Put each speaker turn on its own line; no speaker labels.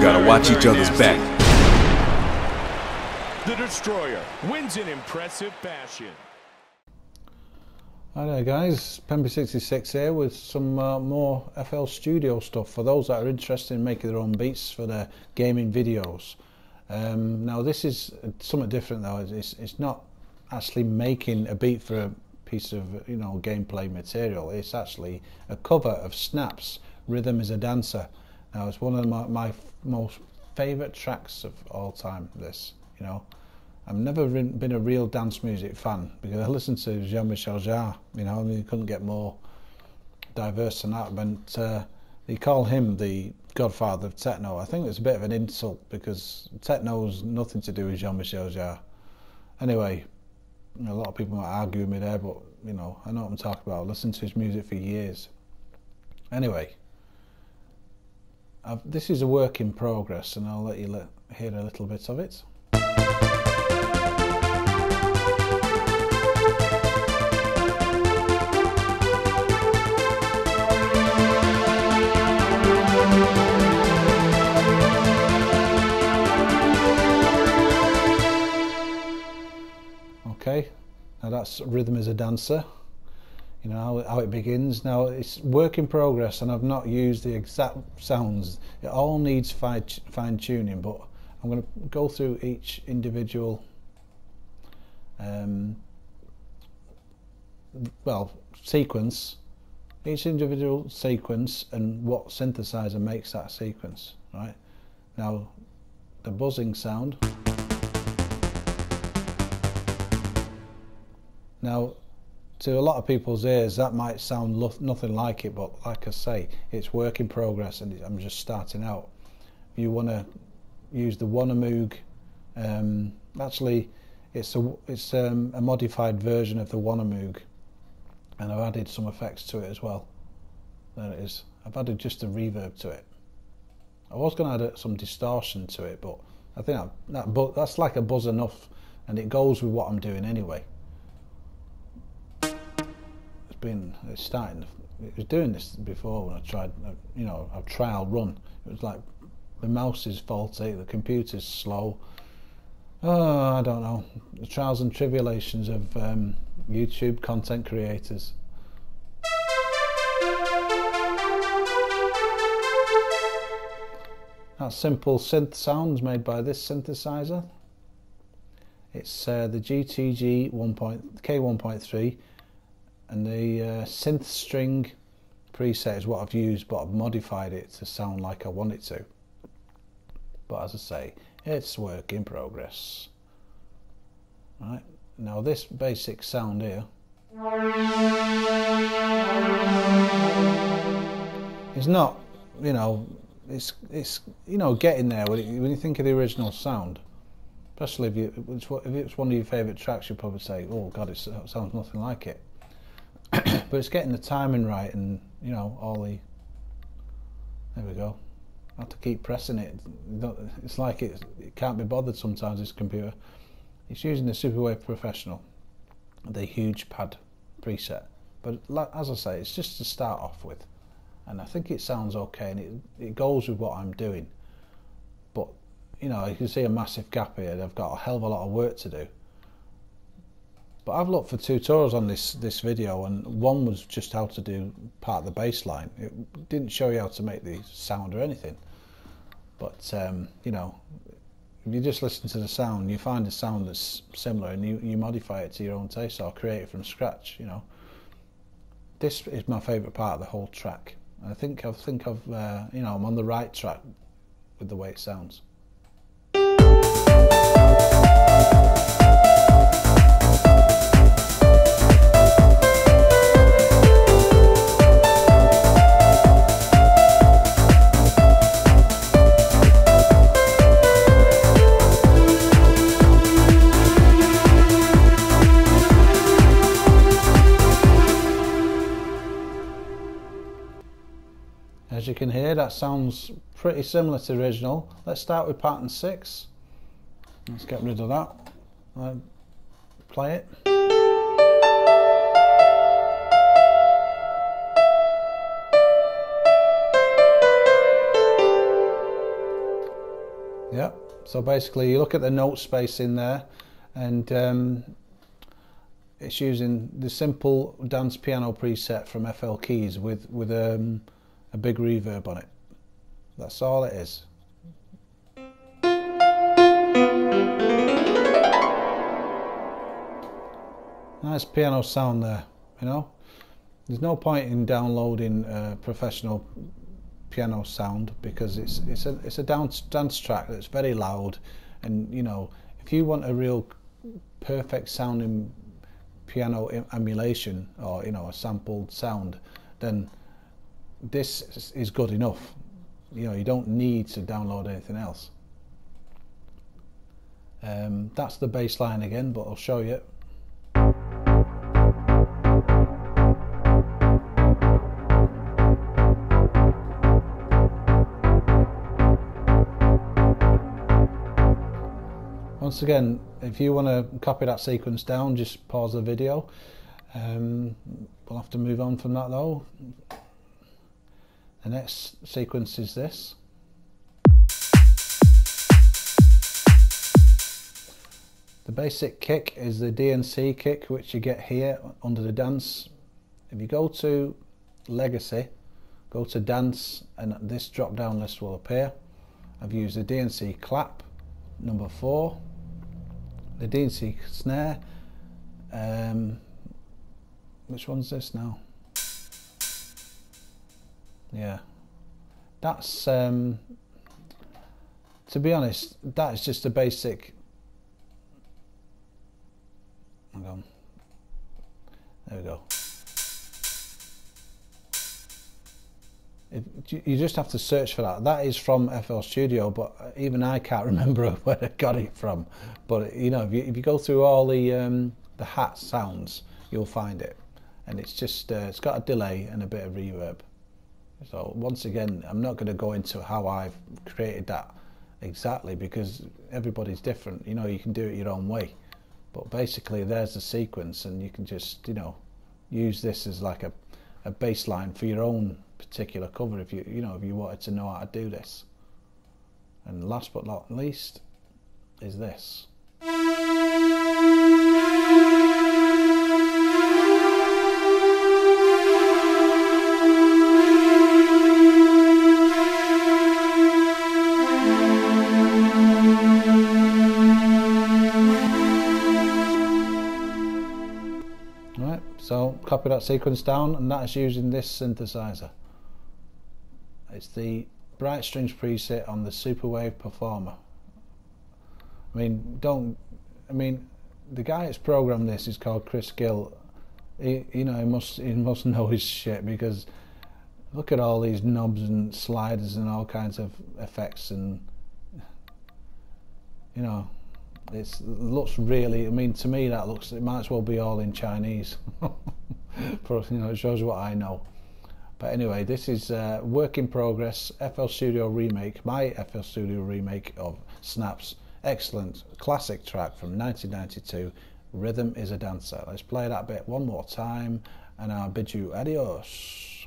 gotta watch each other's back.
The Destroyer wins in impressive fashion.
Hi there guys, Pemby66 here with some more FL Studio stuff for those that are interested in making their own beats for their gaming videos. Now this is something different though. It's not actually making a beat for a piece of gameplay material. It's actually a cover of Snap's Rhythm is a Dancer. Now it's one of my most favourite tracks of all time. This, I've never been a real dance music fan because I listened to Jean-Michel Jarre, and you couldn't get more diverse than that. But they call him the godfather of techno. I think it's a bit of an insult because techno's nothing to do with Jean-Michel Jarre. Anyway, a lot of people might argue with me there, but I know what I'm talking about. I've listened to his music for years. Anyway, this is a work in progress, and I'll let you hear a little bit of it. Okay, now that's Rhythm is a Dancer. How it begins. Now it's work in progress, and I've not used the exact sounds. It all needs fine tuning, but I'm going to go through each individual sequence, each individual sequence, and what synthesizer makes that sequence. Right now, the buzzing sound. Now, to a lot of people's ears, that might sound nothing like it, but like I say, it's work in progress, and I'm just starting out. If you want to use the Wannamoog, actually, it's a modified version of the Wannamoog, and I've added some effects to it as well. There it is. I've added just a reverb to it. I was going to add some distortion to it, but I think that's like a buzz enough, and it goes with what I'm doing anyway. It was doing this before when I tried, a trial run. It was like the mouse is faulty, the computer's slow. Oh, I don't know. The trials and tribulations of YouTube content creators. That's simple synth sounds made by this synthesizer. It's the GTG K1.3. And the synth string preset is what I've used, but I've modified it to sound like I want it to. But as I say, it's work in progress. Right, now this basic sound here is not, it's getting there when you think of the original sound. Especially if it's one of your favourite tracks, you'll probably say, "Oh God, it sounds nothing like it." But it's getting the timing right, and there we go. I have to keep pressing it. It's like it can't be bothered sometimes, this computer. It's using the Superwave Professional, the huge pad preset, but as I say, it's just to start off with, and I think it sounds okay, and it goes with what I'm doing. But you can see a massive gap here. I've got a hell of a lot of work to do. But I've looked for tutorials on this video, and one was just how to do part of the bass line. It didn't show you how to make the sound or anything. But if you just listen to the sound, you find a sound that's similar, and you modify it to your own taste or create it from scratch. This is my favourite part of the whole track. I think I'm on the right track with the way it sounds. As you can hear, that sounds pretty similar to the original. Let's start with pattern 6. Let's get rid of that. Play it. So basically you look at the note space in there, and it's using the simple dance piano preset from FL Keys with a big reverb on it. That's all it is. Nice piano sound there, you know. There's no point in downloading a professional piano sound, because it's a dance track that's very loud, and you know, if you want a real perfect sounding piano emulation, or you know, a sampled sound, then this is good enough. You know, you don't need to download anything else. That's the bass line again, but I'll show you. Once again, if you want to copy that sequence down, just pause the video. We'll have to move on from that though. The next sequence is this. The basic kick is the DNC kick, which you get here under the dance. If you go to Legacy, go to Dance, and this drop down list will appear. I've used the DNC clap, number 4. The DNC snare, which one's this now? Yeah, that's to be honest, that's just a basic. Hang on, there we go. You just have to search for that. That is from FL Studio, but even I can't remember where I got it from. But you know, if you go through all the hat sounds, you'll find it, and it's just it's got a delay and a bit of reverb. So once again, I'm not going to go into how I've created that exactly, because everybody's different. You know, you can do it your own way. But basically, there's the sequence, and you can just, you know, use this as like a bass line for your own particular cover if you know, if you wanted to know how to do this. And last but not least is this. Right, so copy that sequence down, and that is using this synthesizer. It's the Bright Strings preset on the Superwave Performer. I mean, the guy that's programmed this is called Chris Gill. He must know his shit, because look at all these knobs and sliders and all kinds of effects, and you know, it looks really. I mean, to me that looks. It might as well be all in Chinese. But you know, it shows what I know. But anyway, this is work in progress, FL Studio remake, my FL Studio remake of Snap's excellent classic track from 1992, Rhythm is a Dancer. Let's play that bit one more time, and I'll bid you adios.